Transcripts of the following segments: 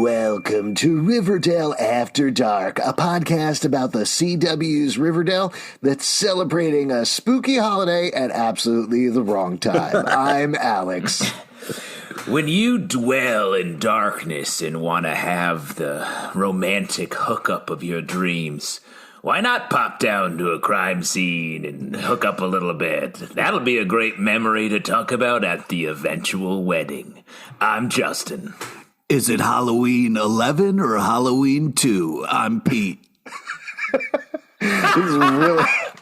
Welcome to Riverdale After Dark, a podcast about the CW's Riverdale that's celebrating a spooky holiday at absolutely the wrong time. I'm Alex. When you dwell in darkness and want to have the romantic hookup of your dreams, why not pop down to a crime scene and hook up a little bit? That'll be a great memory to talk about at the eventual wedding. I'm Justin. Is it Halloween 11 or Halloween 2? I'm Pete. This is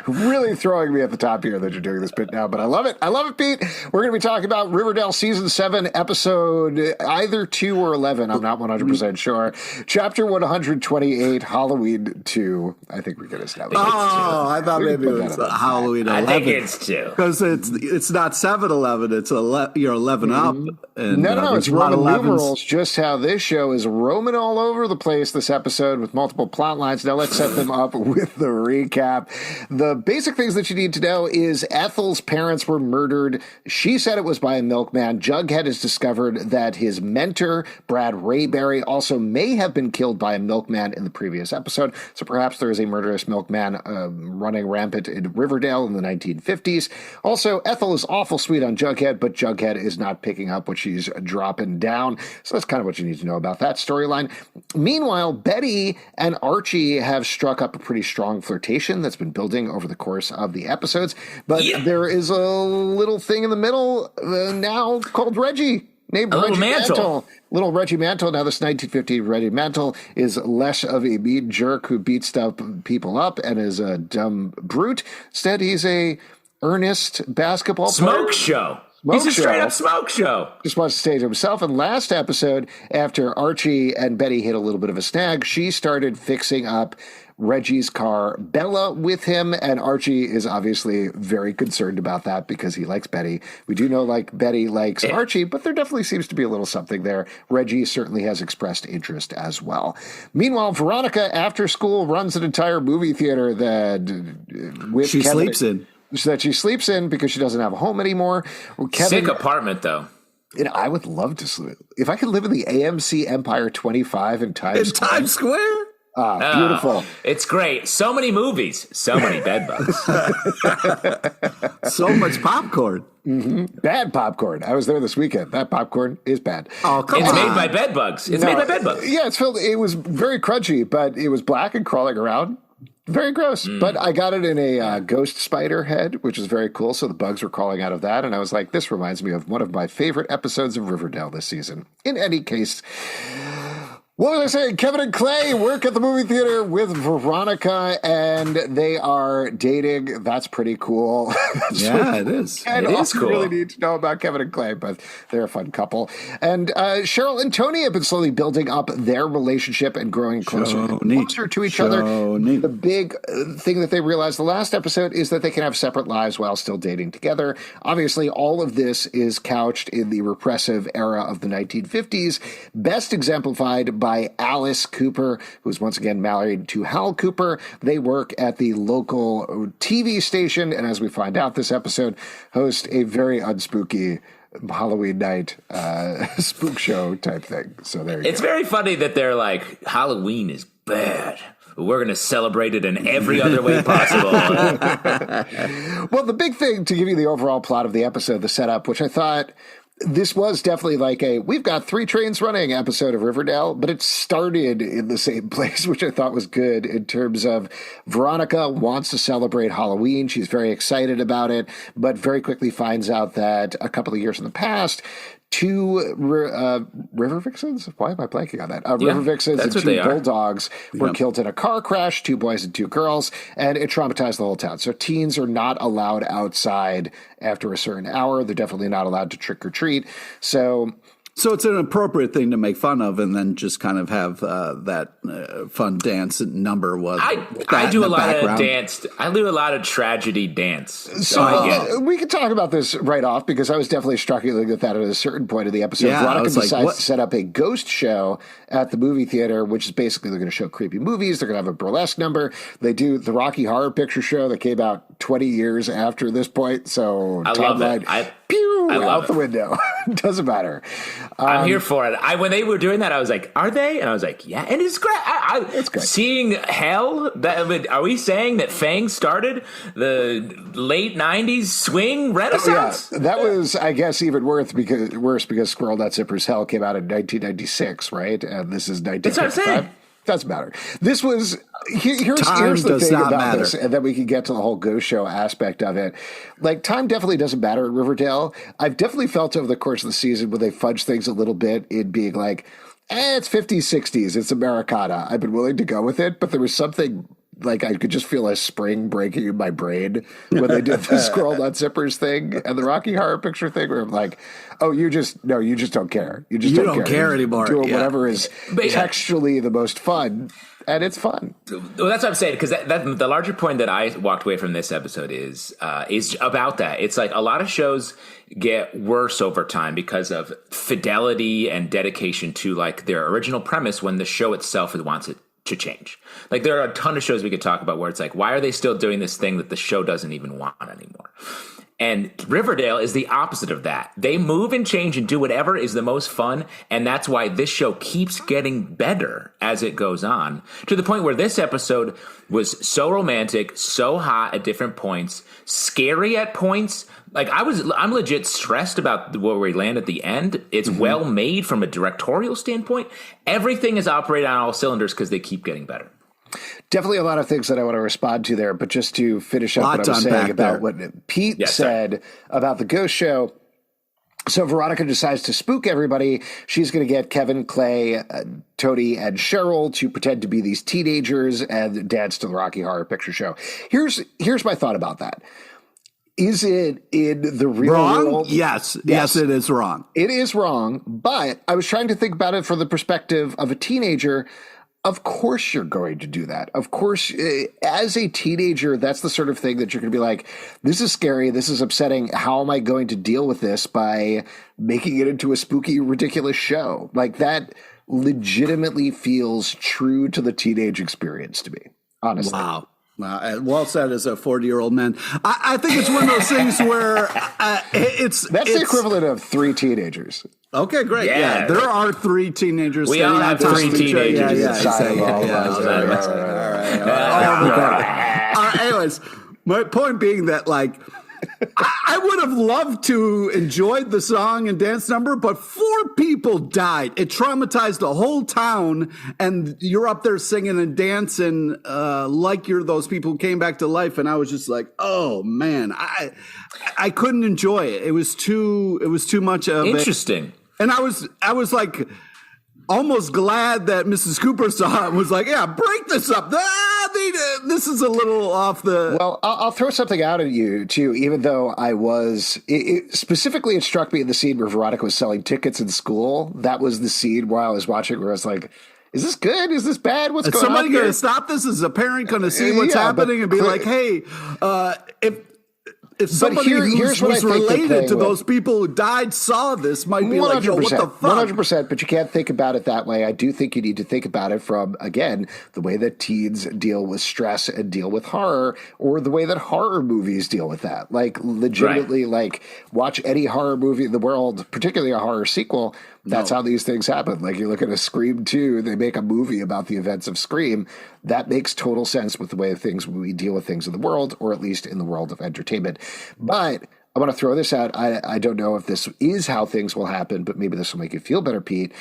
really throwing me at the top here that you're doing this bit now, but I love it. I love it, Pete. We're going to be talking about Riverdale Season 7, episode either 2 or 11. I'm not 100% sure. Chapter 128, Halloween 2. I think we get established. Oh, I thought maybe it was Halloween 11. I think it's 2. Because it's not 7-11, it's you're 11 up. And, no, it's Roman numerals, just how this show is roaming all over the place this episode with multiple plot lines. Now let's set them up with the recap. The basic things that you need to know is Ethel's parents were murdered. She said it was by a milkman. Jughead has discovered that his mentor, Brad Rayberry, also may have been killed by a milkman in the previous episode. So perhaps there is a murderous milkman running rampant in Riverdale in the 1950s. Also, Ethel is awful sweet on Jughead, but Jughead is not picking up what she's dropping down. So that's kind of what you need to know about that storyline. Meanwhile, Betty and Archie have struck up a pretty strong flirtation that's been building over the course of the episodes, but there is a little thing in the middle now called Reggie, named Reggie Mantle. Little Reggie Mantle. Now this 1950 Reggie Mantle is less of a mean jerk who beats people up and is a dumb brute. Instead, he's a earnest basketball smoke show. He's a straight-up smoke show. Just wants to stay to himself. And last episode, after Archie and Betty hit a little bit of a snag, she started fixing up Reggie's car, Bella, with him, and Archie is obviously very concerned about that because he likes Betty. We do know Betty likes Archie, but there definitely seems to be a little something there. Reggie certainly has expressed interest as well. Meanwhile, Veronica, after school, runs an entire movie theater that she sleeps in. That she sleeps in because she doesn't have a home anymore. Sick apartment, though. I would love to sleep. If I could live in the AMC Empire 25 in Times Square? Beautiful. It's great. So many movies. So many bed bugs. So much popcorn. Mm-hmm. Bad popcorn. I was there this weekend. That popcorn is bad. Oh, come on. It's made by bed bugs. It's made by bed bugs. Yeah, it was very crunchy, but it was black and crawling around. Very gross. But I got it in a ghost spider head, which is very cool. So the bugs were crawling out of that. And I was like, this reminds me of one of my favorite episodes of Riverdale this season. In any case, what was I saying? Kevin and Clay work at the movie theater with Veronica, and they are dating. That's pretty cool. It is. And it is cool. Really need to know about Kevin and Clay, but they're a fun couple. And Cheryl and Toni have been slowly building up their relationship and growing closer to each other. The big thing that they realized the last episode is that they can have separate lives while still dating together. Obviously, all of this is couched in the repressive era of the 1950s, best exemplified by Alice Cooper, who's once again married to Hal Cooper. They work at the local TV station, and as we find out this episode, host a very unspooky Halloween night spook show type thing. So there you go. It's very funny that they're like, Halloween is bad. We're going to celebrate it in every other way possible. Well, the big thing, to give you the overall plot of the episode, the setup, which I thought this was definitely like we've got 3 trains running episode of Riverdale, but it started in the same place, which I thought was good in terms of Veronica wants to celebrate Halloween. She's very excited about it, but very quickly finds out that a couple of years in the past, two river vixens. Why am I blanking on that? River vixens and two bulldogs were killed in a car crash, 2 boys and 2 girls, and it traumatized the whole town. So teens are not allowed outside after a certain hour. They're definitely not allowed to trick or treat. So it's an appropriate thing to make fun of, and then just kind of have that fun dance number. I do a lot of dance. I do a lot of tragedy dance. So we can talk about this right off because I was definitely struggling with that at a certain point of the episode. Yeah, Veronica decides to set up a ghost show at the movie theater, which is basically they're going to show creepy movies. They're going to have a burlesque number. They do the Rocky Horror Picture Show that came out 20 years after this point. So I love it. Out the window. Doesn't matter. I'm here for it. When they were doing that, I was like, "Are they?" And I was like, "Yeah." And it's great. It's great. Seeing hell. Are we saying that Fangs started the late '90s swing renaissance? Yeah, that was, I guess, even worse because Squirrel Nut Zipper's Hell came out in 1996, right? And this is 1995. That's what I'm saying. Doesn't matter. This was here's the thing about this, and then we can get to the whole ghost show aspect of it. Like, time definitely doesn't matter at Riverdale. I've definitely felt over the course of the season when they fudge things a little bit in being like, it's 50s, 60s, it's Americana. I've been willing to go with it, but there was something like I could just feel a spring breaking in my brain when they did the Squirrel Nut Zippers thing and the Rocky Horror Picture thing, where I'm like, oh, you just don't care. You just don't care anymore. Doing whatever is textually the most fun, and it's fun. Well, that's what I'm saying, because that the larger point that I walked away from this episode is about that. It's like a lot of shows get worse over time because of fidelity and dedication to like their original premise when the show itself wants it to change. Like, there are a ton of shows we could talk about where it's like, why are they still doing this thing that the show doesn't even want anymore? And Riverdale is the opposite of that. They move and change and do whatever is the most fun, and that's why this show keeps getting better as it goes on, to the point where this episode was so romantic, so hot at different points, scary at points. Like, I'm legit stressed about where we land at the end. It's well made from a directorial standpoint. Everything is operating on all cylinders because they keep getting better. Definitely a lot of things that I want to respond to there, but just to finish up what I was saying about what Pete said about the ghost show. So Veronica decides to spook everybody. She's going to get Kevin, Clay, Toni, and Cheryl to pretend to be these teenagers and dance to the Rocky Horror Picture Show. Here's my thought about that. Is it in the real world? Yes, it is wrong. It is wrong, but I was trying to think about it from the perspective of a teenager. Of course you're going to do that. Of course, as a teenager, that's the sort of thing that you're going to be like, this is scary, this is upsetting. How am I going to deal with this by making it into a spooky, ridiculous show? Like, that legitimately feels true to the teenage experience to me, honestly. Wow. Well said as a 40-year-old man. I think it's one of those things where it's the equivalent of 3 teenagers. Okay, great. Yeah, there are 3 teenagers. We all have 3 teenagers. Anyways, my point being that, like, I would have loved to enjoy the song and dance number, but 4 people died. It traumatized the whole town, and you're up there singing and dancing like you're those people who came back to life. And I was just like, oh man, I couldn't enjoy it. It was too much of interesting. And I was like almost glad that Mrs. Cooper saw it and was like, yeah, break this up. This is a little off the... Well, I'll throw something out at you, too, even though I was... specifically, it struck me in the scene where Veronica was selling tickets in school. That was the scene where I was watching where I was like, is this good? Is this bad? What's going on here? Is somebody going to stop this? Is a parent going to see what's happening and be like, hey, if somebody who's related to those people who died saw this, might be like, yo, what the fuck? 100%, but you can't think about it that way. I do think you need to think about it from, again, the way that teens deal with stress and deal with horror, or the way that horror movies deal with that. Like, legitimately, like, watch any horror movie in the world, particularly a horror sequel. That's how these things happen. Like, you look at a Scream 2, they make a movie about the events of Scream. That makes total sense with the way we deal with things in the world, or at least in the world of entertainment. But I want to throw this out. I don't know if this is how things will happen, but maybe this will make you feel better, Pete.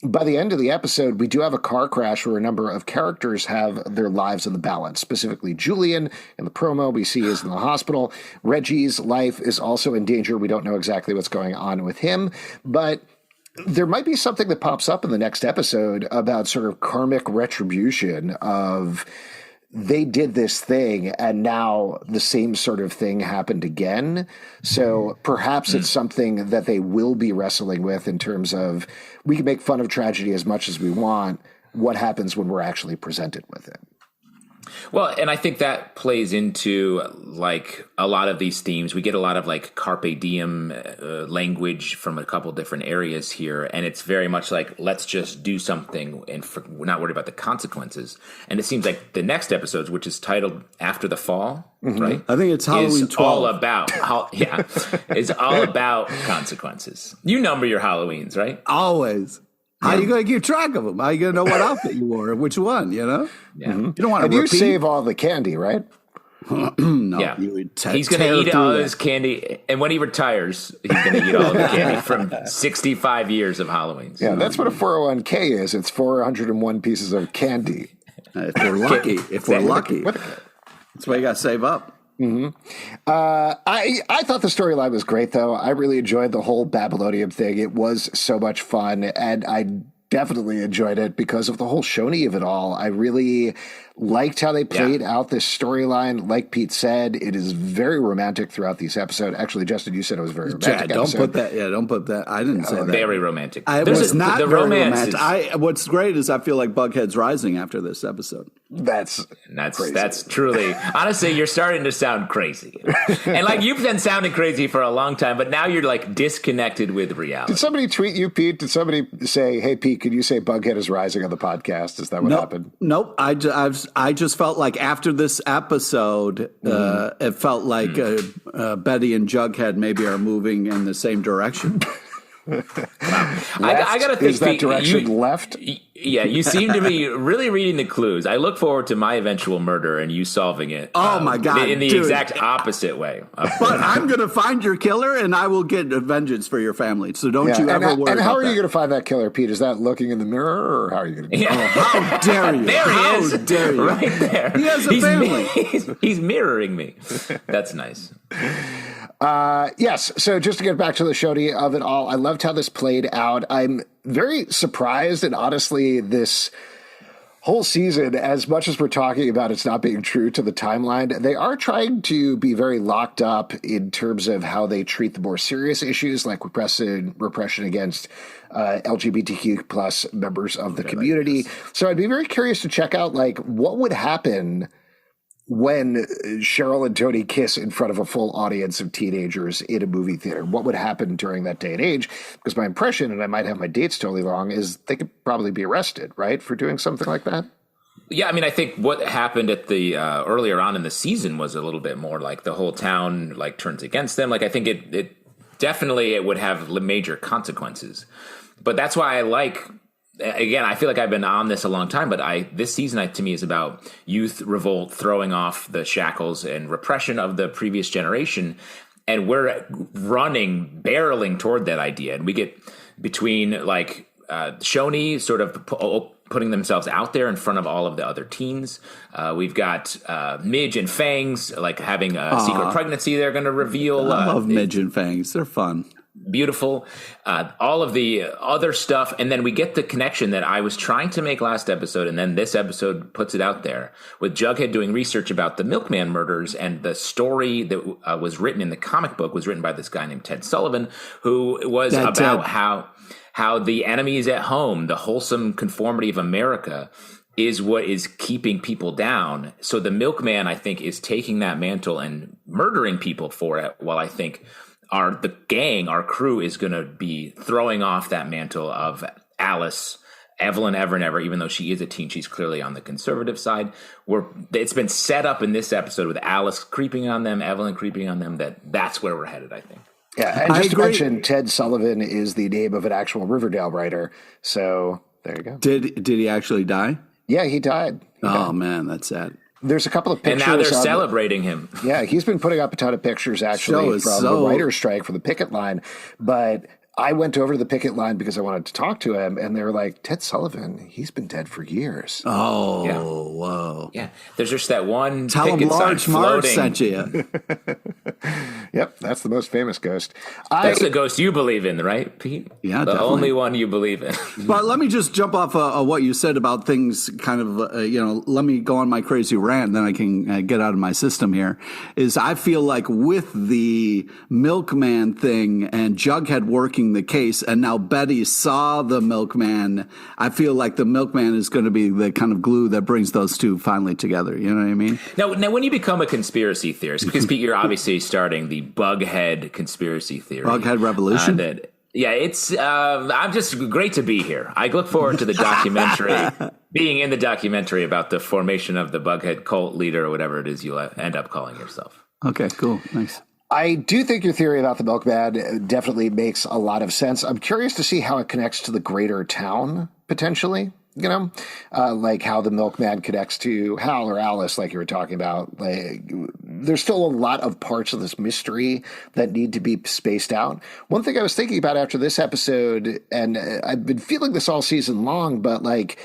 by the end of the episode, we do have a car crash where a number of characters have their lives in the balance. Specifically, Julian in the promo we see is in the hospital. Reggie's life is also in danger. We don't know exactly what's going on with him, but there might be something that pops up in the next episode about sort of karmic retribution of they did this thing and now the same sort of thing happened again. So perhaps it's something that they will be wrestling with in terms of we can make fun of tragedy as much as we want. What happens when we're actually presented with it? Well, and I think that plays into like a lot of these themes. We get a lot of like carpe diem language from a couple different areas here. And it's very much like, let's just do something and we're not worried about the consequences. And it seems like the next episode, which is titled After the Fall, right? I think it's Halloween is 12. all about, is all about consequences. You number your Halloweens, right? Always. How are you going to keep track of them? How are you going to know what outfit you wore, which one, you know? Yeah. You don't want to You repeat. save all the candy, right? No, Yeah. you would He's going to eat all his candy. And when he retires, he's going to eat all of the candy from 65 years of Halloweens. Yeah, that's what a 401k is. It's 401 pieces of candy. If we're lucky. If we're lucky. That's why you got to save up. I thought the storyline was great, though. I really enjoyed the whole Babylonium thing. It was so much fun, and I definitely enjoyed it because of the whole Shoni of it all. I really liked how they played out this storyline. Like Pete said, it is very romantic throughout these episodes. Actually, Justin, you said it was very romantic. Don't put that. Yeah, don't put that. I didn't say that. Very romantic. I was not the very romance romantic. What's great is I feel like Bughead's rising after this episode. That's crazy. That's truly, honestly, you're starting to sound crazy. And like you've been sounding crazy for a long time, but now you're like disconnected with reality. Did somebody tweet you, Pete? Did somebody say, "Hey, Pete, could you say Bughead is rising on the podcast"? Is that what happened? Nope. I just felt like after this episode, it felt like Betty and Jughead maybe are moving in the same direction. I gotta think. Is that direction left? Yeah, you seem to be really reading the clues. I look forward to my eventual murder and you solving it. Oh my God, in the dude. exact opposite way. But I'm going to find your killer and I will get vengeance for your family. So don't you ever worry. And how are you going to find that killer, Pete? Is that looking in the mirror, or how are you going to? Yeah. How dare you? There he is. How dare you? Right there. He has a family. He's mirroring me. That's nice. Yes. So just to get back to the Shoni of it all, I loved how this played out. I'm very surprised, and honestly, this whole season, as much as we're talking about it's not being true to the timeline, they are trying to be very locked up in terms of how they treat the more serious issues like repression against LGBTQ plus members of the community. So I'd be very curious to check out like what would happen when Cheryl and Toni kiss in front of a full audience of teenagers in a movie theater. What would happen during that day and age? Because my impression, and I might have my dates totally wrong, is they could probably be arrested, right, for doing something like that? Yeah, I mean, I think what happened at the earlier on in the season was a little bit more like the whole town like turns against them. Like I think it definitely would have major consequences. But that's why I like. Again, I feel like I've been on this a long time, but this season to me is about youth revolt, throwing off the shackles and repression of the previous generation. And we're barreling toward that idea. And we get between like Shoni sort of putting themselves out there in front of all of the other teens. We've got Midge and Fangs like having a secret pregnancy they're going to reveal. I love Midge and Fangs. They're fun. Beautiful, all of the other stuff. And then we get the connection that I was trying to make last episode. And then this episode puts it out there with Jughead doing research about the Milkman murders, and the story that was written in the comic book was written by this guy named Ted Sullivan, who was about how the enemies at home, the wholesome conformity of America, is what is keeping people down. So the Milkman, I think, is taking that mantle and murdering people for it, while I think the gang, our crew, is going to be throwing off that mantle of Alice, Evelyn ever and ever, even though she is a teen, she's clearly on the conservative side. It's been set up in this episode with Alice creeping on them, Evelyn creeping on them, that's where we're headed, I think. Yeah, and just to mention, Ted Sullivan is the name of an actual Riverdale writer. So there you go. Did he actually die? Yeah, he died. Man, that's sad. There's a couple of pictures. And now they're celebrating him. Yeah, he's been putting up a ton of pictures actually from the writer's strike, for the picket line. But I went over to the picket line because I wanted to talk to him, and they were like, Ted Sullivan, he's been dead for years. Oh, Yeah. whoa. Yeah, there's just that one Tell him picket sign Large Marge floating. sent you. Yep, that's the most famous ghost. That's the ghost you believe in, right, Pete? Yeah, the definitely. only one you believe in. But let me just jump off what you said about things kind of, let me go on my crazy rant, then I can get out of my system here, is I feel like with the Milkman thing and Jughead working the case, and now Betty saw the Milkman, I feel like the Milkman is going to be the kind of glue that brings those two finally together. You know what I mean? Now, when you become a conspiracy theorist, because Pete, you're obviously starting the Bughead conspiracy theory. Bughead Revolution? It's I'm just great to be here. I look forward to the documentary, being in the documentary about the formation of the Bughead cult leader or whatever it is you end up calling yourself. Okay, cool. Thanks. I do think your theory about the Milkman definitely makes a lot of sense. I'm curious to see how it connects to the greater town, potentially. Like how the Milkman connects to Hal or Alice, like you were talking about. Like, there's still a lot of parts of this mystery that need to be spaced out. One thing I was thinking about after this episode, and I've been feeling this all season long, but like,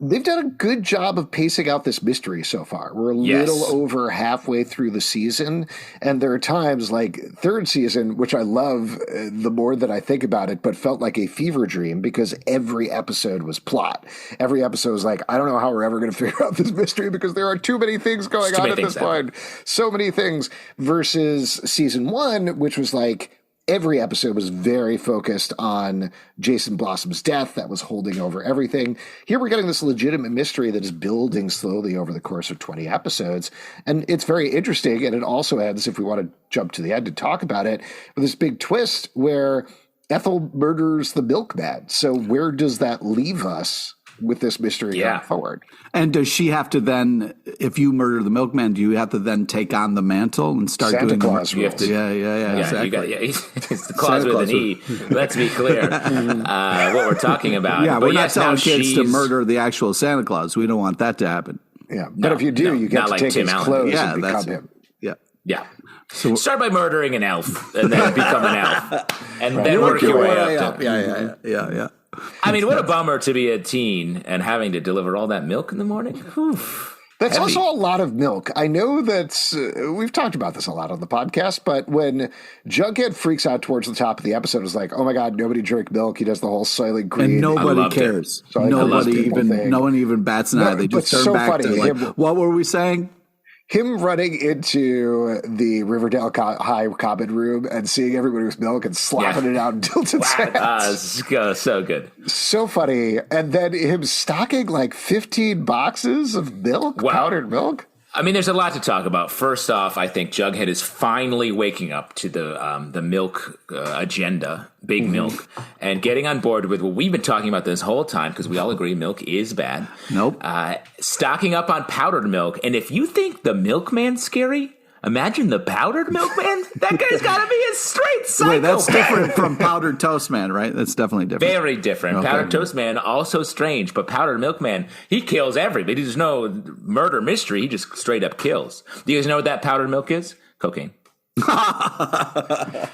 they've done a good job of pacing out this mystery so far. We're a little over halfway through the season, and there are times like third season, which I love the more that I think about it, but felt like a fever dream because every episode was plot. Every episode was like, I don't know how we're ever going to figure out this mystery because there are too many things going on at this point. So many things versus season one, which was like, every episode was very focused on Jason Blossom's death that was holding over everything. Here we're getting this legitimate mystery that is building slowly over the course of 20 episodes. And it's very interesting. And it also ends, if we want to jump to the end and talk about it, with this big twist where Ethel murders the Milkman. So where does that leave us with this mystery going forward? And does she have to then, if you murder the Milkman, do you have to then take on the mantle and start Santa doing Claus the rules? Yeah, exactly. It's the clause with an E. Let's be clear what we're talking about. Yeah, but we're not telling kids to murder the actual Santa Claus. We don't want that to happen. Yeah, but if you do, you get to take his clothes and become him. Yeah. So start by murdering an elf and then become an elf. And then work your way up. Yeah. I mean, what a bummer to be a teen and having to deliver all that milk in the morning. That's also a lot of milk. I know that we've talked about this a lot on the podcast, but when Jughead freaks out towards the top of the episode, it's like, oh my God, nobody drink milk. He does the whole Soylent Green. And nobody cares. So no one even bats an eye. They just turn back to like, what were we saying? Him running into the Riverdale High common room and seeing everybody with milk and slapping it out in Dilton's hands. So good. So funny. And then him stocking like 15 boxes of milk, powdered milk. I mean, there's a lot to talk about. First off, I think Jughead is finally waking up to the milk agenda, big milk, and getting on board with what we've been talking about this whole time, because we all agree milk is bad. Nope. Stocking up on powdered milk. And if you think the Milkman's scary, imagine the powdered Milkman. That guy's got to be a straight psycho. Wait, that's different from powdered toast man, right? That's definitely different. Very different. Okay. Powdered toast man, also strange, but powdered Milkman, he kills everybody. There's no murder mystery. He just straight up kills. Do you guys know what that powdered milk is? Cocaine. Cocaine.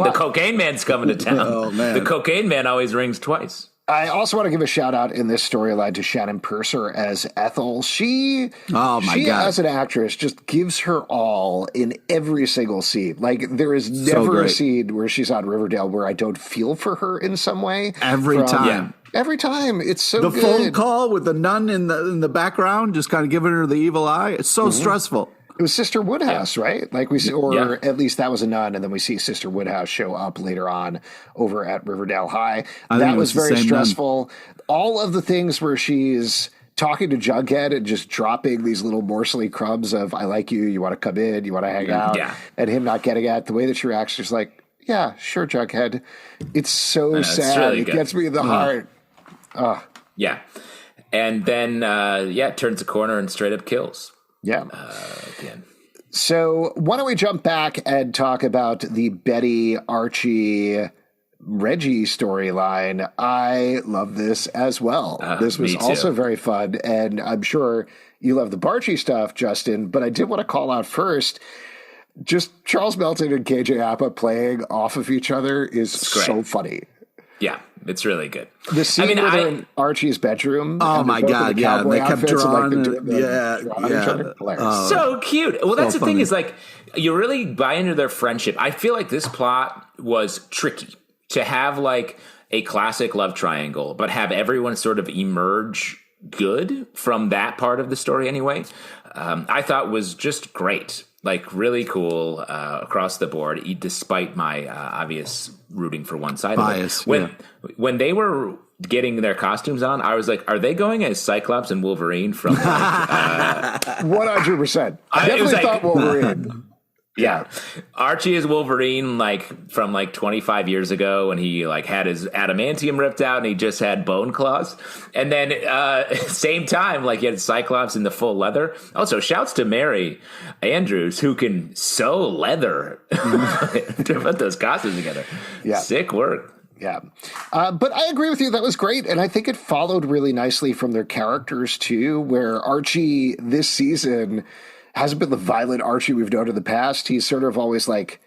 The cocaine man's coming to town. Oh, man. The cocaine man always rings twice. I also want to give a shout out in this storyline to Shannon Purser as Ethel. She as an actress just gives her all in every single scene. Like there is never a scene where she's on Riverdale where I don't feel for her in some way. Every time. It's so the good. phone call with the nun in the background, just kind of giving her the evil eye. It's so stressful. It was Sister Woodhouse, right? Like we see, or at least that was a nun, and then we see Sister Woodhouse show up later on over at Riverdale High. That was very stressful. Nun. All of the things where she's talking to Jughead and just dropping these little morsely crumbs of "I like you, you want to come in, you want to hang out," and him not getting at the way that she reacts, she's like, "Yeah, sure, Jughead." It's so sad. Really it gets me in the heart. Yeah, and then it turns the corner and straight up kills. Yeah. Again. So why don't we jump back and talk about the Betty, Archie, Reggie storyline? I love this as well. This was also very fun, and I'm sure you love the Barchi stuff, Justin, but I did want to call out first just Charles Melton and KJ Apa playing off of each other is so funny. Yeah, it's really good. The scene where they're in Archie's bedroom. Oh my God! Yeah, they kept drawing. So cute. Well, that's the thing is like you really buy into their friendship. I feel like this plot was tricky to have like a classic love triangle, but have everyone sort of emerge good from that part of the story anyway. I thought was just great. Like really cool across the board, despite my obvious rooting for one side bias. Of it. When they were getting their costumes on, I was like, "Are they going as Cyclops and Wolverine from?" 100%. I definitely thought Wolverine. Yeah. Archie is Wolverine, like from like 25 years ago when he like had his adamantium ripped out and he just had bone claws. And then same time, like he had Cyclops in the full leather. Also, shouts to Mary Andrews who can sew leather to put those costumes together. Yeah. Sick work. Yeah. But I agree with you. That was great. And I think it followed really nicely from their characters too, where Archie this season hasn't been the violent Archie we've known in the past. He's sort of always like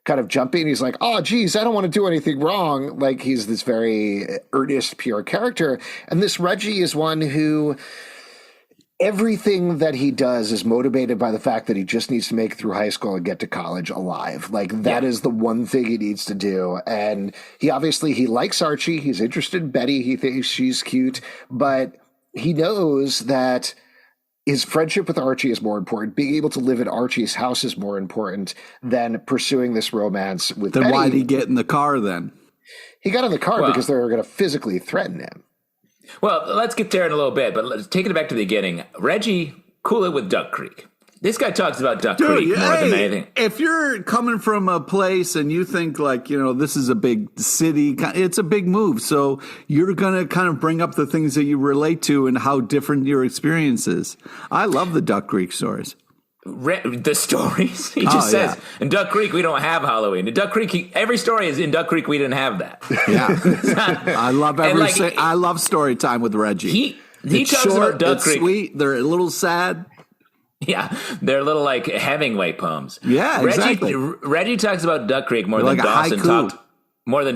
kind of jumping. He's like, oh, geez, I don't want to do anything wrong. Like he's this very earnest, pure character. And this Reggie is one who everything that he does is motivated by the fact that he just needs to make it through high school and get to college alive. Like that is the one thing he needs to do. And he likes Archie. He's interested in Betty. He thinks she's cute, but he knows that his friendship with Archie is more important. Being able to live at Archie's house is more important than pursuing this romance with Betty. Then why'd he get in the car then? He got in the car because they were going to physically threaten him. Well, let's get there in a little bit, but let's take it back to the beginning. Reggie, cool it with Duck Creek. This guy talks about Duck Creek more than anything. If you're coming from a place and you think like, this is a big city, it's a big move. So you're going to kind of bring up the things that you relate to and how different your experience is. I love the Duck Creek stories. The stories? He just says, in Duck Creek, we don't have Halloween. In Duck Creek, every story is in Duck Creek, we didn't have that. Yeah. I love I love story time with Reggie. He talks about Duck Creek. It's sweet. They're a little sad. Yeah, they're little like Hemingway poems. Yeah, exactly. Reggie talks about Duck Creek more than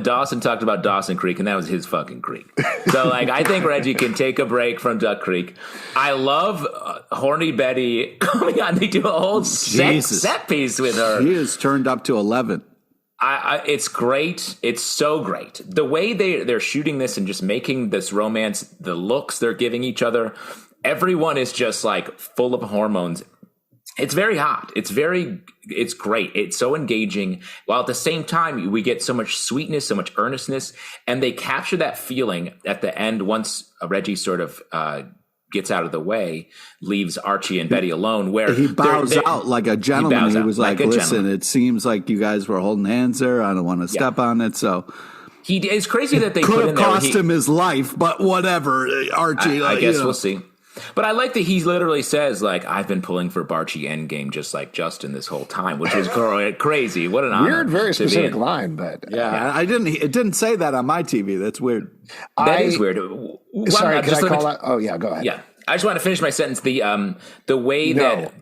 Dawson talked about Dawson Creek, and that was his fucking creek. So, like, I think Reggie can take a break from Duck Creek. I love horny Betty coming on. They do a whole set piece with her. She is turned up to 11. It's great. It's so great. The way they're shooting this and just making this romance, the looks they're giving each other. Everyone is just like full of hormones. It's very hot. It's great. It's so engaging. While at the same time, we get so much sweetness, so much earnestness. And they capture that feeling at the end once Reggie sort of gets out of the way, leaves Archie and Betty alone, where he bows out like a gentleman. He was like listen, gentleman. It seems like you guys were holding hands there. I don't want to step on it. So it's crazy that they could have cost him his life, but whatever, Archie. I guess we'll see. But I like that he literally says, like, I've been pulling for Barchi Endgame just like Justin this whole time, which was crazy. What an honor. Weird, very specific line, but... Yeah, it didn't say that on my TV. That's weird. That is weird. Sorry, can I call out? Oh, yeah, go ahead. Yeah, I just want to finish my sentence. The way that...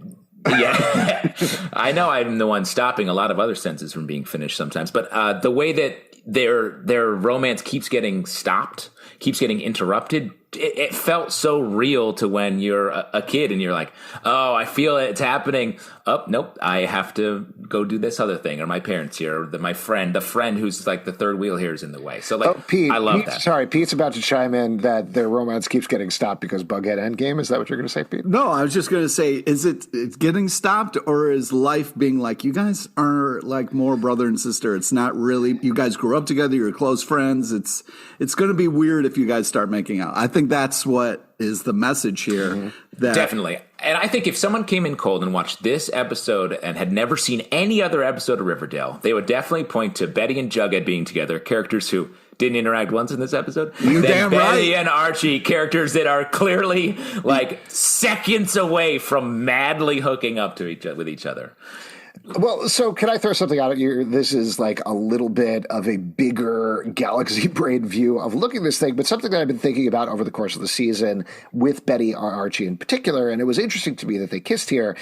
Yeah, I know I'm the one stopping a lot of other sentences from being finished sometimes, but the way that their romance keeps getting stopped, keeps getting interrupted, it felt so real to when you're a kid and you're like, oh, I feel it's happening. Oh, nope, I have to go do this other thing. Or my parents here, or the friend who's like the third wheel here is in the way. So like, I love that. Sorry, Pete's about to chime in that their romance keeps getting stopped because Bughead Endgame. Is that what you're going to say, Pete? No, I was just going to say, is it's getting stopped, or is life being like, you guys are like more brother and sister? It's not really, you guys grew up together, you're close friends. It's going to be weird if you guys start making out. I think that's what is the message here. Mm-hmm. Definitely. And I think if someone came in cold and watched this episode and had never seen any other episode of Riverdale, they would definitely point to Betty and Jughead being together, characters who didn't interact once in this episode. Damn Betty right. and Archie, characters that are clearly like seconds away from madly hooking up to with each other. Well, so can I throw something out at you? This is like a little bit of a bigger galaxy brain view of looking at this thing, but something that I've been thinking about over the course of the season with Betty and Archie in particular, and it was interesting to me that they kissed here.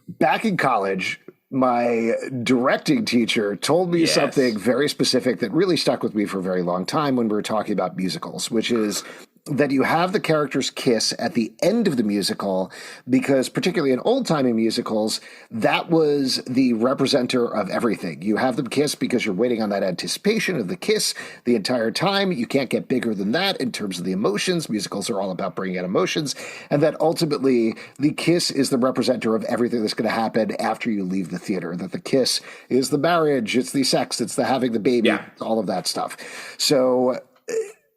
Back in college, my directing teacher told me something very specific that really stuck with me for a very long time when we were talking about musicals, which is that you have the characters kiss at the end of the musical because, particularly in old-timey musicals, that was the representer of everything. You have them kiss because you're waiting on that anticipation of the kiss the entire time. You can't get bigger than that in terms of the emotions. Musicals are all about bringing out emotions. And that ultimately the kiss is the representer of everything that's going to happen after you leave the theater. That the kiss is the marriage, it's the sex, it's the having the baby, all of that stuff. So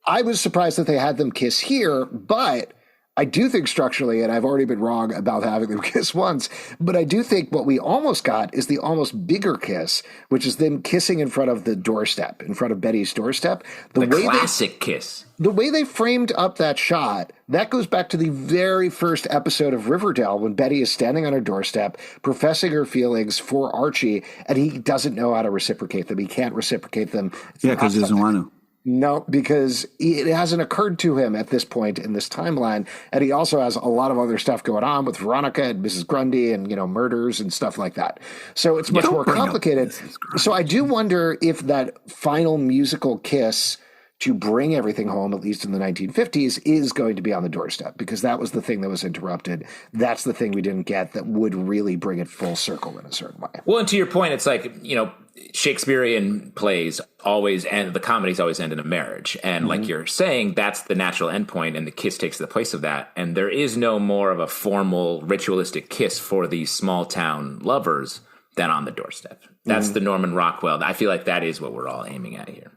I was surprised that they had them kiss here, but I do think structurally, and I've already been wrong about having them kiss once, but I do think what we almost got is the almost bigger kiss, which is them kissing in front of the doorstep, in front of Betty's doorstep. The classic kiss. The way they framed up that shot, that goes back to the very first episode of Riverdale when Betty is standing on her doorstep, professing her feelings for Archie, and he doesn't know how to reciprocate them. He can't reciprocate them. Because he doesn't want to. No, because it hasn't occurred to him at this point in this timeline. And he also has a lot of other stuff going on with Veronica and Mrs. Grundy and, murders and stuff like that. So it's much more complicated. So I do wonder if that final musical kiss to bring everything home, at least in the 1950s, is going to be on the doorstep, because that was the thing that was interrupted. That's the thing we didn't get that would really bring it full circle in a certain way. Well, and to your point, it's like, Shakespearean plays always end, the comedies always end in a marriage. And like you're saying, that's the natural endpoint, and the kiss takes the place of that. And there is no more of a formal ritualistic kiss for these small town lovers than on the doorstep. That's the Norman Rockwell. I feel like that is what we're all aiming at here.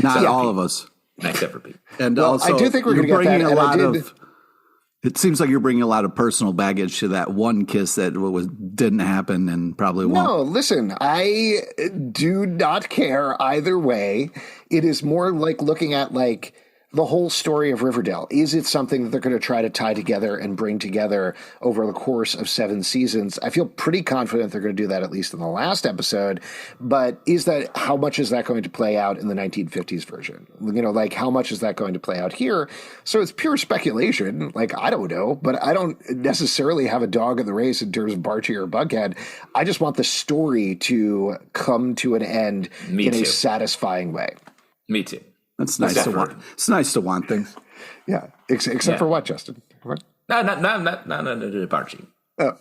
Not all of us. Except for Pete. And also, I do think we're going to get that. A lot of. It seems like you're bringing a lot of personal baggage to that one kiss that didn't happen and probably won't. No, listen, I do not care either way. It is more like looking at the whole story of Riverdale. Is it something that they're going to try to tie together and bring together over the course of 7 seasons? I feel pretty confident they're going to do that, at least in the last episode. But how much is that going to play out in the 1950s version? How much is that going to play out here? So it's pure speculation. I don't know, but I don't necessarily have a dog in the race in terms of Archie or Bughead. I just want the story to come to an end a satisfying way. Me too. That's nice to want. It's nice to want things. Yeah. Except for what, Justin? What? No, not Archie. Oh.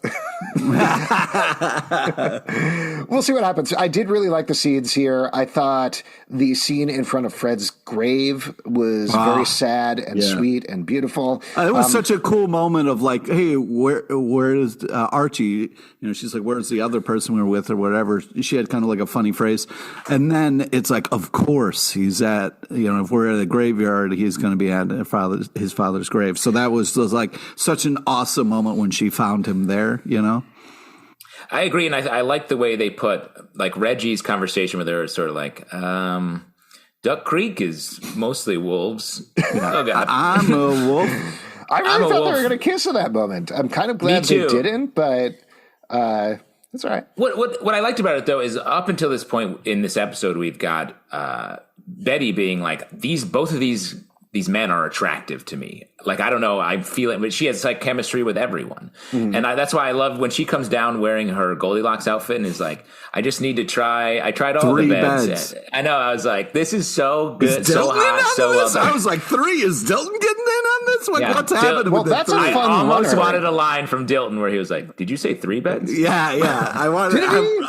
We'll see what happens. I did really like the scenes here. I thought the scene in front of Fred's grave was very sad and sweet and beautiful. It was such a cool moment of hey, where is Archie? She's like, where's the other person we were with or whatever? She had kind of a funny phrase. And then it's of course he's at, if we're at a graveyard, he's going to be at his father's grave. So that was such an awesome moment when she found him there, I agree, and I like the way they put Reggie's conversation with her is sort of Duck Creek is mostly wolves. Oh God, I'm a wolf. I really thought they were going to kiss in that moment. I'm kind of glad they didn't, but that's all right. What I liked about it though is up until this point in this episode, we've got Betty being both of these men are attractive to me. I don't know, I feel it, but she has chemistry with everyone. Mm-hmm. And that's why I love when she comes down wearing her Goldilocks outfit and is I just need to I tried all 3 the beds. beds. I know, I was this is so good, is so Dilton hot, so well done. I was 3, is Dilton getting in on this? What's happening with that's 3? a fun I almost runner. wanted a line from Dilton where he was did you say 3 beds? Yeah. I wanted.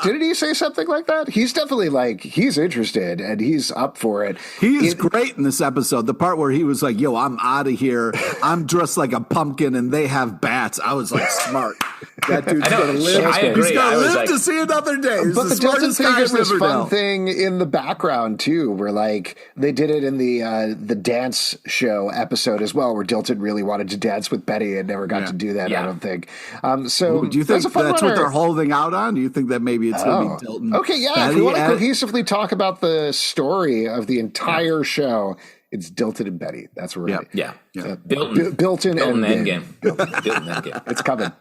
Didn't he say something like that? He's definitely he's interested and he's up for it. He is great in this episode. The part where he was yo, I'm out of here. I'm dressed like a pumpkin and they have bats. I was smart. That dude's going to live. I agree. He's going to live to see another day. He's but the the Dilton smartest thing guy is in this Riverdale. fun thing in the background too, where they did it in the dance show episode as well, where Dilton really wanted to dance with Betty and never got to do that. I don't think. So do you think that's what they're holding out on? Do you think that maybe it's going to be Dilton? Okay, yeah. Betty, if we want to cohesively talk about the story of the entire show, it's Dilton and Betty. That's where we're Yeah. Dilton Endgame. Dilton Endgame. It's coming.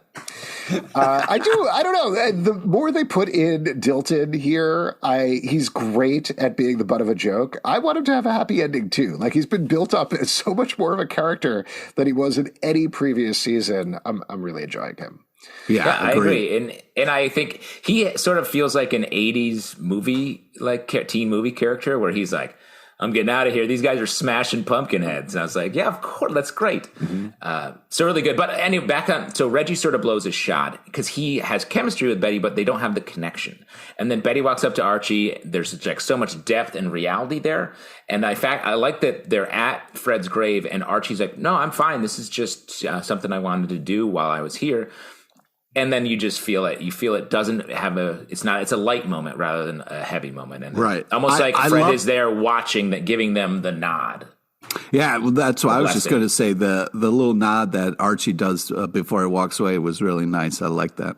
I don't know. The more they put in Dilton here, he's great at being the butt of a joke. I want him to have a happy ending too. He's been built up as so much more of a character than he was in any previous season. I'm really enjoying him. Yeah, I agree. And I think he sort of feels like an 80s movie, like teen movie character where he's like, I'm getting out of here. These guys are smashing pumpkin heads. And I was like, yeah, of course. That's great. So really good. But anyway, so Reggie sort of blows his shot because he has chemistry with Betty, but they don't have the connection. And then Betty walks up to Archie. There's like so much depth and reality there. And I like that they're at Fred's grave and Archie's like, no, I'm fine. This is just something I wanted to do while I was here. And then you just feel it. You feel it doesn't have it's a light moment rather than a heavy moment. And right. Almost like Fred is there watching that, giving them the nod. Yeah, well, that's why I was just going to say the little nod that Archie does before he walks away was really nice. I like that.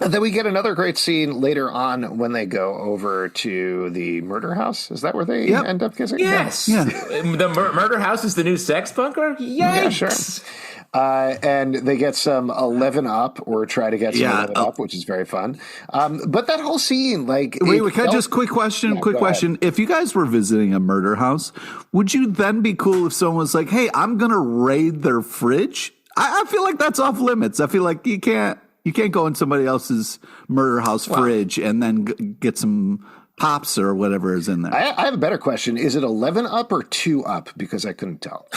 And then we get another great scene later on when they go over to the murder house. Is that where they end up kissing? Yes. Yeah. The murder house is the new sex bunker? Yikes. Yeah, sure. And they get some 11-up or try to get some 11-up, which is very fun. But that whole scene, like... Wait, can I just quick question? Ahead. If you guys were visiting a murder house, would you then be cool if someone was like, hey, I'm going to raid their fridge? I feel like that's off limits. I feel like you can't go in somebody else's murder house fridge and then get some pops or whatever is in there. I have a better question. Is it 11-up or 2-up? Because I couldn't tell.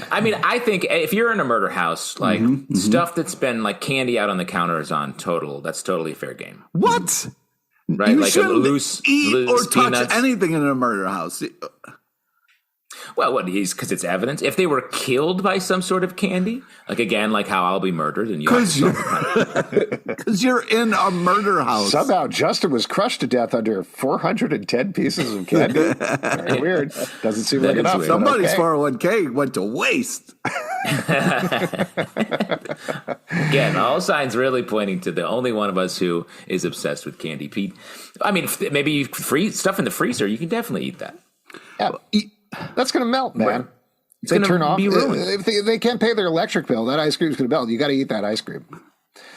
I mean, I think if you're in a murder house, like stuff that's been like candy out on the counter is on total. That's totally fair game. What? Right? You like shouldn't loose or touch peanuts. anything in a murder house. Well, what is because it's evidence. If they were killed by some sort of candy, like again, like how I'll be murdered, and because you're in a murder house. Somehow Justin was crushed to death under 410 pieces of candy. Very weird. Doesn't seem like enough. Somebody's 401k went to waste. Again, all signs really pointing to the only one of us who is obsessed with candy. Pete, I mean, maybe you freeze stuff in the freezer. You can definitely eat that. Yeah. That's going to melt, man. It's going to turn off. If they can't pay their electric bill, that ice cream's going to melt. You got to eat that ice cream.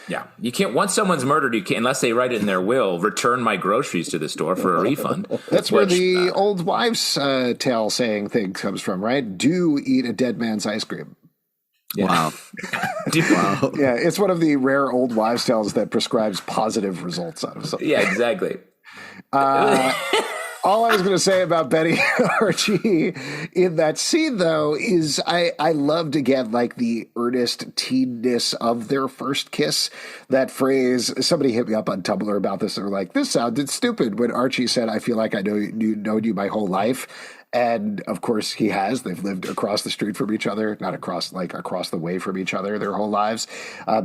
Yeah, you can't. Once someone's murdered, you can't, unless they write it in their will, return my groceries to the store for a refund. That's where the old wives' tale saying thing comes from, right? Do eat a dead man's ice cream. Yeah. Wow. Wow. Yeah, it's one of the rare old wives' tales that prescribes positive results out of something. Yeah, exactly. All I was going to say about Betty and Archie in that scene, though, is I loved, again, like the earnest teenness of their first kiss. That phrase, somebody hit me up on Tumblr about this. They were like, this sounded stupid when Archie said, I feel like I known you my whole life. And, of course, he has. They've lived across the street from each other, not across the way from each other their whole lives.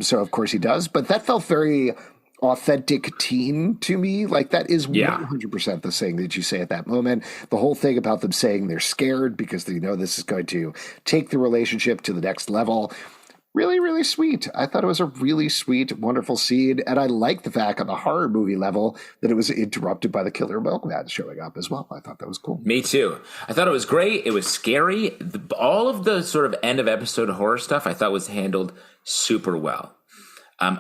So, of course, he does. But that felt very authentic teen to me. Like that is 100% the thing that you say at that moment. The whole thing about them saying they're scared because they know this is going to take the relationship to the next level. Really, really sweet. I thought it was a really sweet, wonderful scene. And I like the fact on the horror movie level that it was interrupted by the killer Milkman showing up as well. I thought that was cool. Me too. I thought it was great. It was scary. All of the sort of end of episode horror stuff I thought was handled super well.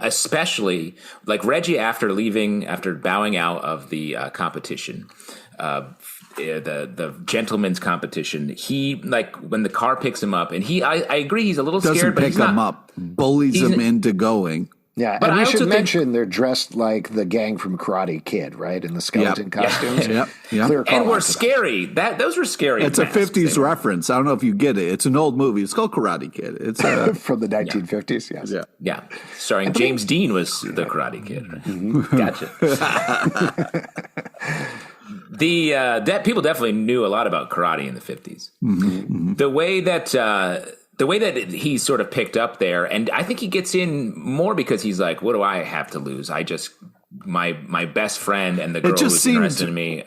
Especially like Reggie after bowing out of the competition, the gentleman's competition. He like when the car picks him up, and I agree he's a little scared, but he's not, him up, bullies him into going. Yeah, but and we should mention they're dressed like the gang from Karate Kid, right? In the skeleton costumes. Yep. And we're scary. Those were scary. It's a 50s reference. I don't know if you get it. It's an old movie. It's called Karate Kid. It's from the 1950s, yes. Yeah. Starring James Dean was the Karate Kid. Mm-hmm. Gotcha. That people definitely knew a lot about karate in the 50s. Mm-hmm. The way that he's sort of picked up there, and I think he gets in more because he's like, what do I have to lose? I just, my best friend and the girl who's interested in me.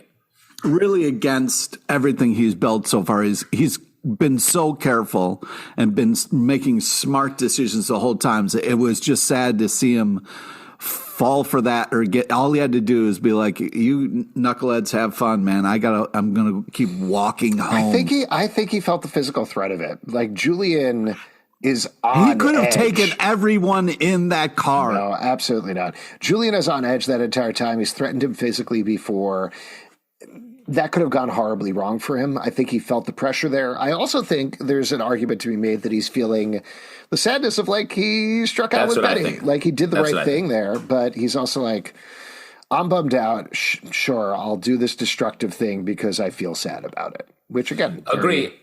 Really against everything he's built so far. He's been so careful and been making smart decisions the whole time. So it was just sad to see him fall for that or all he had to do is be like, you knuckleheads have fun, man. I'm going to keep walking home. I think he felt the physical threat of it. Like Julian is on He could have edge. taken everyone in that car. No, absolutely not. Julian is on edge that entire time. He's threatened him physically before. that could have gone horribly wrong for him. I think he felt the pressure there. I also think there's an argument to be made that he's feeling the sadness of like he struck out with Betty. Like he did the right thing there, but he's also like, I'm bummed out. Sure, I'll do this destructive thing because I feel sad about it. Which again, agree.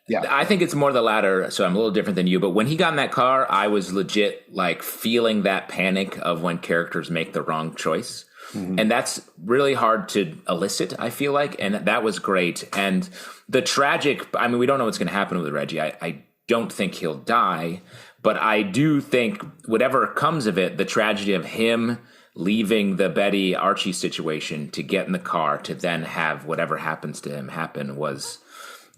Yeah, I think it's more the latter. So I'm a little different than you. But when he got in that car, I was legit like feeling that panic of when characters make the wrong choice. Mm-hmm. And that's really hard to elicit, I feel like. And that was great. And the tragic, I mean, we don't know what's going to happen with Reggie. I don't think he'll die. But I do think whatever comes of it, the tragedy of him leaving the Betty Archie situation to get in the car to then have whatever happens to him happen was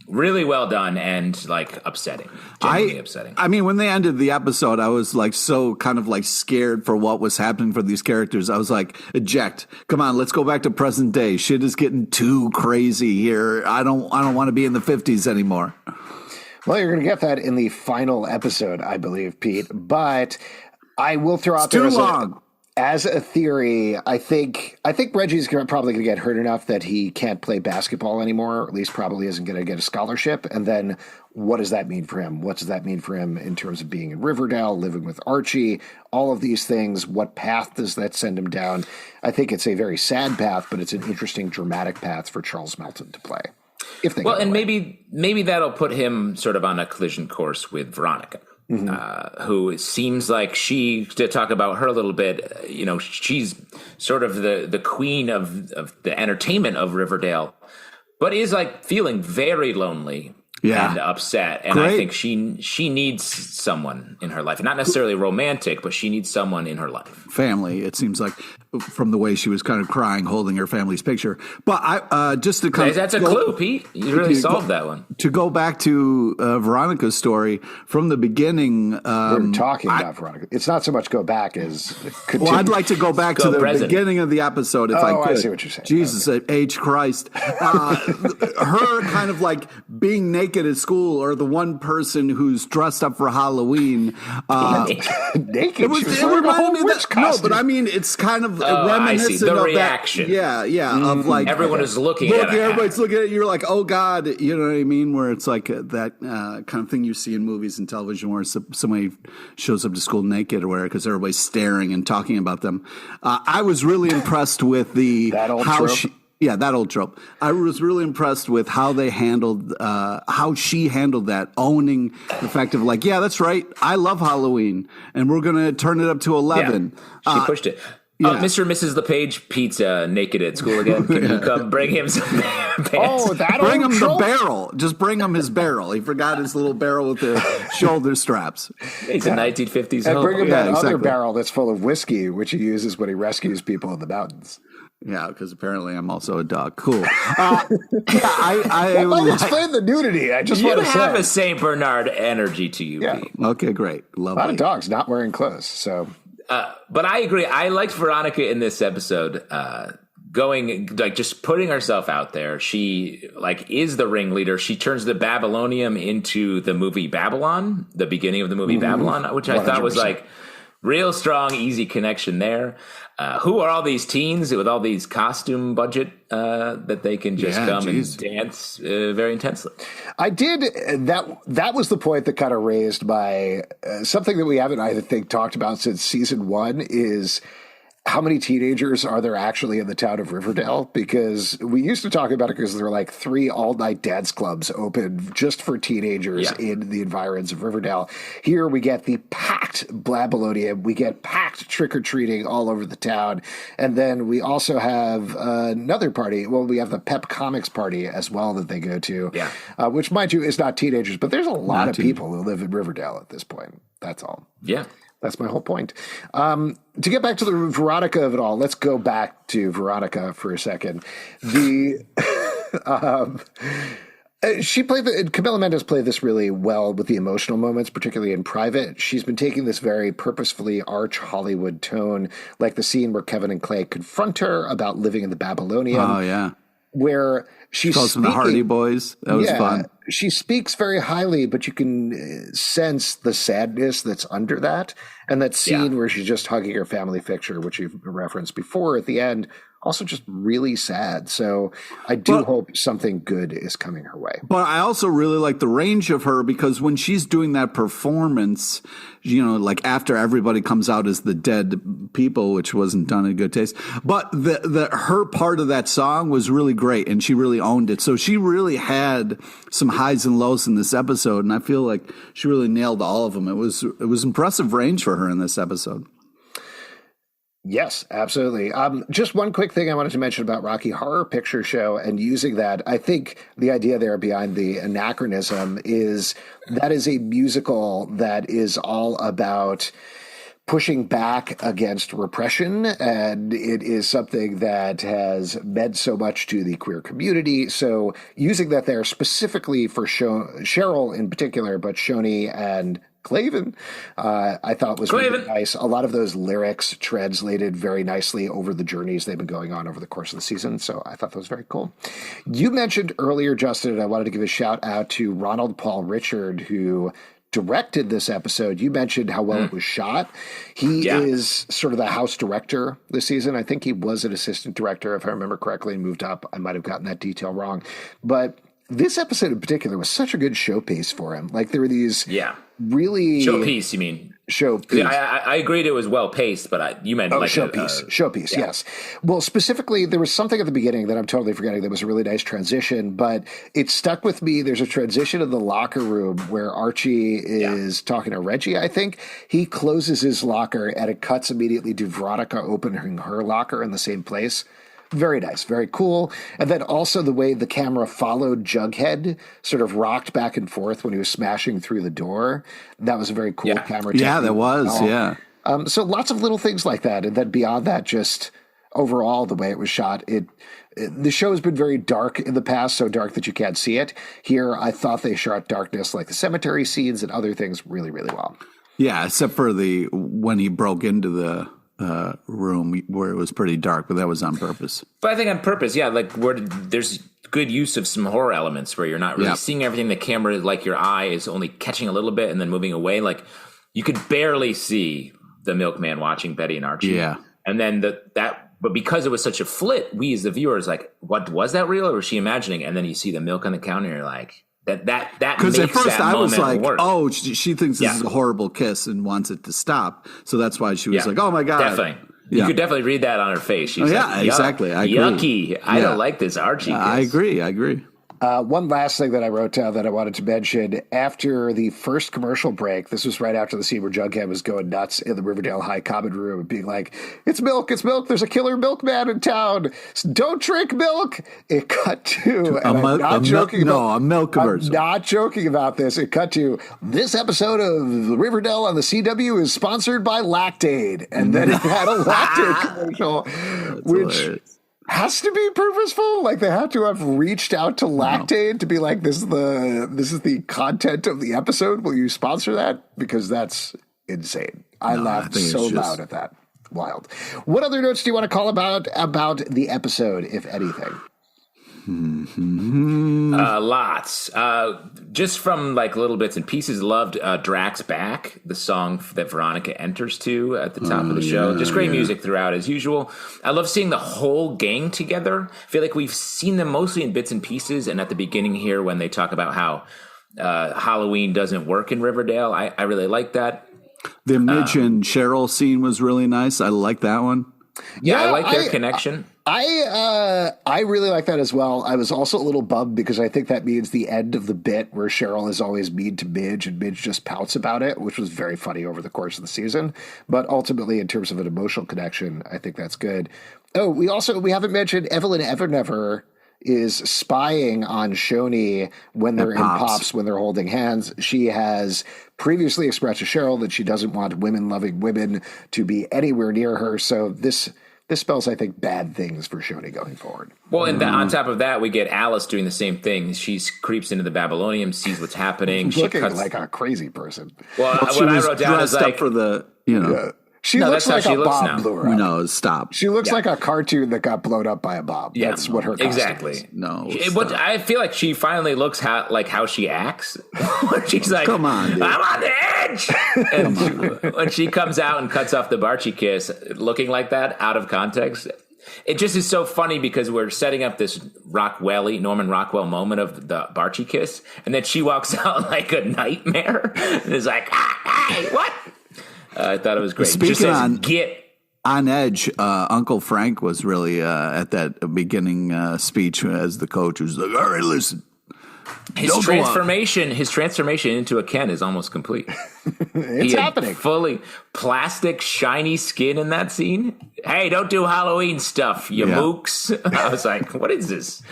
really well done and like upsetting, genuinely upsetting. I mean, when they ended the episode, I was like so kind of like scared for what was happening for these characters. I was like, eject. Come on, let's go back to present day. Shit is getting too crazy here. I don't want to be in the 50s anymore. Well, you're going to get that in the final episode, I believe, Pete. But I will throw out there as a theory, I think Reggie's probably going to get hurt enough that he can't play basketball anymore, or at least probably isn't going to get a scholarship. And then what does that mean for him? What does that mean for him in terms of being in Riverdale, living with Archie, all of these things? What path does that send him down? I think it's a very sad path, but it's an interesting, dramatic path for Charles Melton to play. If they maybe that'll put him sort of on a collision course with Veronica. Mm-hmm. Who seems like to talk about her a little bit, you know, she's sort of the queen of the entertainment of Riverdale, but is like feeling very lonely and upset. And I think she needs someone in her life, not necessarily romantic, but she needs someone in her life. Family, it seems like, from the way she was kind of crying, holding her family's picture. But I just to kind of that's a clue, Pete. You really solved that one. To go back to Veronica's story from the beginning, we're talking about Veronica. It's not so much go back as continue. Well, I'd like to go back to the beginning of the episode if I could. I see what you're saying. Jesus, H. Christ, her kind of like being naked at school, or the one person who's dressed up for Halloween. Naked. It reminded me of that. No, but I mean, it's kind of reminiscent the of reaction. That. Yeah, of like everyone is looking at it. Everybody's looking at it. You're like, oh God, you know what I mean? Where it's like that kind of thing you see in movies and television, where somebody shows up to school naked or whatever because everybody's staring and talking about them. I was really impressed with that old trope. That old trope. I was really impressed with how they handled, how she handled that, owning the fact of like, yeah, that's right. I love Halloween, and we're going to turn it up to 11. Yeah, she pushed it. Mr. and Mrs. LePage pizza naked at school again. Can you come bring him some pants? Bring him the barrel. Just bring him his barrel. He forgot his little barrel with the shoulder straps. He's a 1950s And bring him that other barrel that's full of whiskey, which he uses when he rescues people in the mountains. Yeah, because apparently I'm also a dog. Cool. Might explain the nudity. I just want to say. You have a St. Bernard energy to you, Pete. Okay, great. Lovely. A lot of dogs not wearing clothes, so... but I agree. I liked Veronica in this episode, going like just putting herself out there. She like is the ringleader. She turns the Babylonium into the movie Babylon, the beginning of the movie Babylon, which I 100%. Thought was like real strong, easy connection there. Who are all these teens with all these costume budget that they can just come and dance very intensely? I did. That was the point that kind of raised by something that we haven't, I think, talked about since season 1 is how many teenagers are there actually in the town of Riverdale? Because we used to talk about it because there were like 3 all-night dance clubs open just for teenagers in the environs of Riverdale. Here we get the packed Babylonium. We get packed trick-or-treating all over the town. And then we also have another party. Well, we have the Pep Comics party as well that they go to, which, mind you, is not teenagers. But there's a lot of people who live in Riverdale at this point. That's all. Yeah. That's my whole point. To get back to the Veronica of it all, let's go back to Veronica for a second. Camila Mendes played this really well with the emotional moments, particularly in private. She's been taking this very purposefully arch Hollywood tone, like the scene where Kevin and Clay confront her about living in the Babylonium. Oh, yeah. where she calls them the Hardy Boys. That was fun. She speaks very highly, but you can sense the sadness that's under that. And that scene where she's just hugging her family picture, which you've referenced before at the end, also just really sad. So I do hope something good is coming her way. But I also really like the range of her, because when she's doing that performance, you know, like after everybody comes out as the dead people, which wasn't done in good taste, but her part of that song was really great, and she really owned it. So she really had some highs and lows in this episode, and I feel like she really nailed all of them. It was impressive range for her in this episode. Yes, absolutely. Just one quick thing I wanted to mention about Rocky Horror Picture Show and using that. I think the idea there behind the anachronism is that is a musical that is all about pushing back against repression, and it is something that has meant so much to the queer community. So using that there specifically for Cheryl in particular, but Shoni and Clavin, I thought was really nice. A lot of those lyrics translated very nicely over the journeys they've been going on over the course of the season. So I thought that was very cool. You mentioned earlier, Justin, and I wanted to give a shout out to Ronald Paul Richard, who directed this episode. You mentioned how well it was shot. He is sort of the house director this season. I think he was an assistant director, if I remember correctly, and moved up. I might have gotten that detail wrong. But this episode in particular was such a good showpiece for him. Like there were these really showpiece. You mean showpiece? I agreed it was well paced, but you meant like showpiece. Showpiece, yes. Well, specifically, there was something at the beginning that I'm totally forgetting. That was a really nice transition, but it stuck with me. There's a transition in the locker room where Archie is talking to Reggie. I think he closes his locker, and it cuts immediately to Veronica opening her locker in the same place. Very nice, very cool. And then also the way the camera followed Jughead, sort of rocked back and forth when he was smashing through the door. That was a very cool camera technique. Yeah, that was, So lots of little things like that. And then beyond that, just overall, the way it was shot, the show has been very dark in the past, so dark that you can't see it. Here, I thought they shot darkness like the cemetery scenes and other things really, really well. Yeah, except for when he broke into the room where it was pretty dark, but that was on purpose. But I think on purpose, like where there's good use of some horror elements where you're not really seeing everything. The camera, like your eye is only catching a little bit and then moving away. Like you could barely see the milkman watching Betty and Archie. Yeah. And then but because it was such a flit, we as the viewers, like, what was that real, or was she imagining? And then you see the milk on the counter and you're like, that because at first I was like, work. oh, she thinks this is a horrible kiss and wants it to stop. So that's why she was like, oh my God. Definitely. You could definitely read that on her face. She's like, exactly. I agree. Yucky. I don't like this Archie kiss. I agree. One last thing that I wrote down that I wanted to mention, after the first commercial break, this was right after the scene where Jughead was going nuts in the Riverdale High common room and being like, it's milk, there's a killer milkman in town, don't drink milk. It cut to, and I'm not joking about this, it cut to, this episode of Riverdale on the CW is sponsored by Lactaid, and then it had a Lactaid commercial, which hilarious. Has to be purposeful. Like they had to have reached out to Lactaid to be like, this is the content of the episode. Will you sponsor that? Because that's insane. I laughed so loud at that. Wild. What other notes do you want to call about the episode, if anything? Lots. Just from like little bits and pieces. Loved Drax Back, the song that Veronica enters to at the top of the show. Just great music throughout as usual. I love seeing the whole gang together. I feel like we've seen them mostly in bits and pieces, and at the beginning here when they talk about how Halloween doesn't work in Riverdale, I really like that. The Midge and Cheryl scene was really nice. I like that one. Yeah, I like their connection. I really like that as well. I was also a little bummed because I think that means the end of the bit where Cheryl is always mean to Midge and Midge just pouts about it, which was very funny over the course of the season. But ultimately, in terms of an emotional connection, I think that's good. Oh, we haven't mentioned Evelyn Evernever is spying on Shoni when they're in Pops, when they're holding hands. She has previously expressed to Cheryl that she doesn't want women-loving women to be anywhere near her. So this spells, I think, bad things for Shoni going forward. Well, and on top of that, we get Alice doing the same thing. She creeps into the Babylonium, sees what's happening. Looking like a crazy person. Well, what I wrote down is like for the, She No, looks that's like how a she looks bomb now. blew her up. No, stop. She looks like a cartoon that got blown up by a bomb. Yeah, That's what her costume exactly. is. No, I feel like she finally looks like how she acts. She's like, come on, dude. I'm on the edge. And when she comes out and cuts off the Archie kiss, looking like that out of context, it just is so funny because we're setting up this Norman Rockwell moment of the Archie kiss, and then she walks out like a nightmare and is like, hey, what? I thought it was great. Speaking just says, on get. On edge, Uncle Frank was really at that beginning speech as the coach was like, all right, listen. His transformation into a Ken is almost complete. It's happening. Fully plastic, shiny skin in that scene. Hey, don't do Halloween stuff, you mooks. I was like, what is this?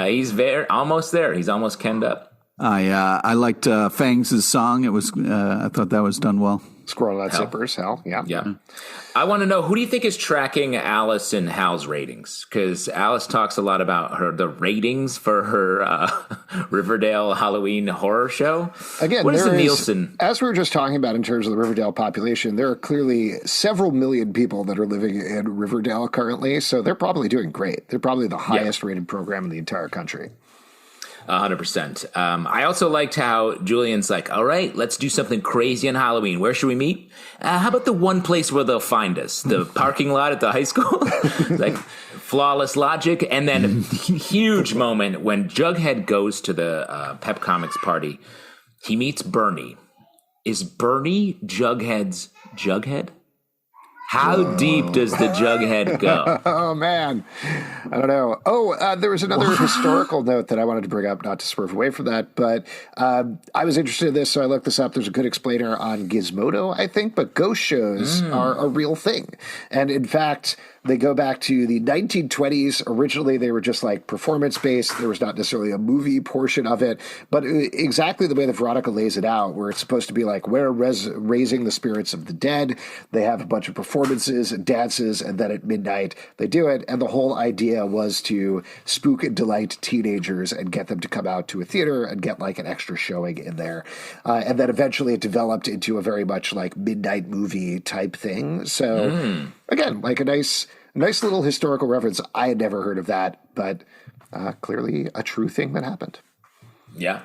He's almost there. He's almost Kenned up. I liked Fangs' song. It was I thought that was done well. Squirrel Nut Zippers, hell, yeah. Yeah. I want to know, who do you think is tracking Alice and Hal's ratings? Because Alice talks a lot about the ratings for her Riverdale Halloween horror show. Again, what is the Nielsen? As we were just talking about in terms of the Riverdale population, there are clearly several million people that are living in Riverdale currently, so they're probably doing great. They're probably the highest rated program in the entire country. 100%. I also liked how Julian's like, all right, let's do something crazy on Halloween. Where should we meet? How about the one place where they'll find us? The parking lot at the high school? Like, flawless logic. And then huge moment when Jughead goes to the Pep Comics party. He meets Bernie. Is Bernie Jughead's Jughead? How deep does the Jughead go? Oh, man. I don't know. Oh, there was another historical note that I wanted to bring up, not to swerve away from that, but I was interested in this, so I looked this up. There's a good explainer on Gizmodo, I think, but ghost shows are a real thing. And in fact, they go back to the 1920s. Originally, they were just like performance-based. There was not necessarily a movie portion of it, but exactly the way that Veronica lays it out, where it's supposed to be like, we're raising the spirits of the dead. They have a bunch of performances and dances, and then at midnight, they do it. And the whole idea was to spook and delight teenagers and get them to come out to a theater and get like an extra showing in there. And then eventually it developed into a very much like midnight movie type thing. So again, like a nice little historical reference. I had never heard of that, but clearly a true thing that happened. Yeah.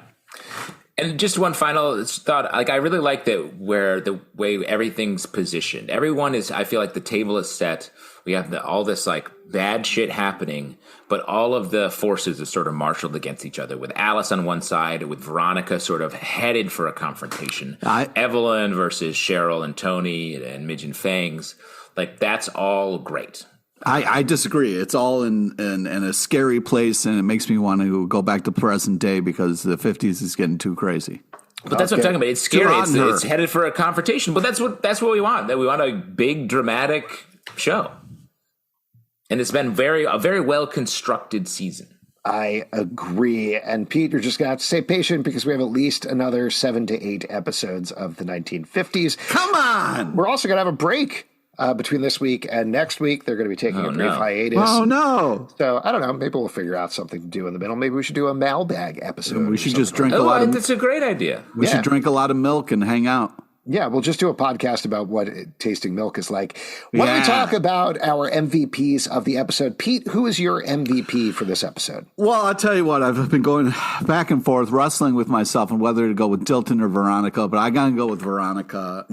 And just one final thought, like I really like that where the way everything's positioned. Everyone is, I feel like the table is set. We have all this like bad shit happening, but all of the forces are sort of marshaled against each other, with Alice on one side, with Veronica sort of headed for a confrontation. Evelyn versus Cheryl and Toni and Midge and Fangs. Like, that's all great. I disagree. It's all in a scary place, and it makes me want to go back to present day because the 50s is getting too crazy. But that's what I'm talking about. It's scary. It's headed for a confrontation. But that's what we want. That we want a big dramatic show, and it's been a very well constructed season. I agree. And Pete, you're just going to have to stay patient because we have at least another 7 to 8 episodes of the 1950s. Come on! We're also going to have a break between this week and next week. They're going to be taking a brief hiatus. Oh, no. So, I don't know. Maybe we'll figure out something to do in the middle. Maybe we should do a mailbag episode. We should just drink a lot of... That's a great idea. We should drink a lot of milk and hang out. Yeah, we'll just do a podcast about what tasting milk is like. Why don't we talk about our MVPs of the episode? Pete, who is your MVP for this episode? Well, I'll tell you what, I've been going back and forth, wrestling with myself on whether to go with Dilton or Veronica, but I got to go with Veronica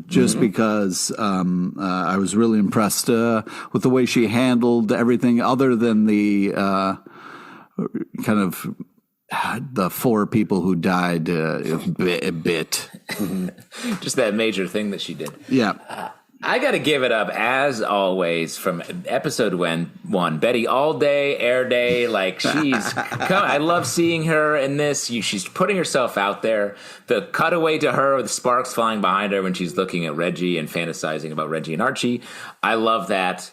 just because I was really impressed with the way she handled everything other than the kind of... the 4 people who died a bit. Just that major thing that she did. Yeah. I got to give it up, as always, from episode 1. Betty all day, air day. Like, I love seeing her in this. She's putting herself out there. The cutaway to her with sparks flying behind her when she's looking at Reggie and fantasizing about Reggie and Archie. I love that.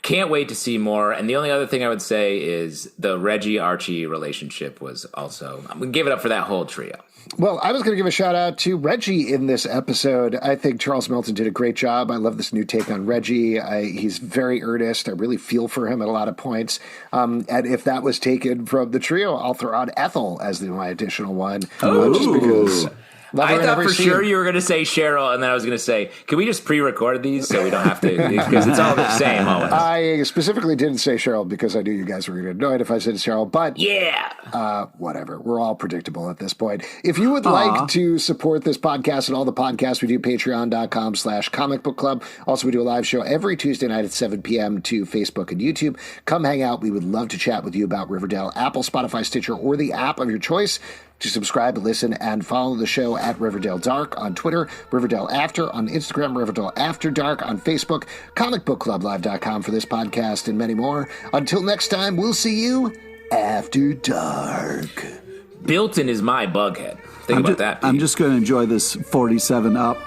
Can't wait to see more. And the only other thing I would say is the Reggie-Archie relationship was also... I'm going to give it up for that whole trio. Well, I was going to give a shout out to Reggie in this episode. I think Charles Melton did a great job. I love this new take on Reggie. He's very earnest. I really feel for him at a lot of points. And if that was taken from the trio, I'll throw out Ethel as my additional one. Just because... Love her I in thought every for scene. sure you were going to say Cheryl, and then I was going to say, can we just pre-record these so we don't have to, because it's all the same always. I specifically didn't say Cheryl because I knew you guys were going to get annoyed if I said Cheryl, but whatever. We're all predictable at this point. If you would like to support this podcast and all the podcasts we do, patreon.com/comic book club. Also, we do a live show every Tuesday night at 7 p.m. to Facebook and YouTube. Come hang out. We would love to chat with you about Riverdale, Apple, Spotify, Stitcher, or the app of your choice. To subscribe, listen, and follow the show at Riverdale Dark on Twitter, Riverdale After on Instagram, Riverdale After Dark on Facebook, comicbookclublive.com for this podcast, and many more. Until next time, we'll see you after dark. Dilton is my bughead. Think about that. I'm just going to enjoy this 47 up.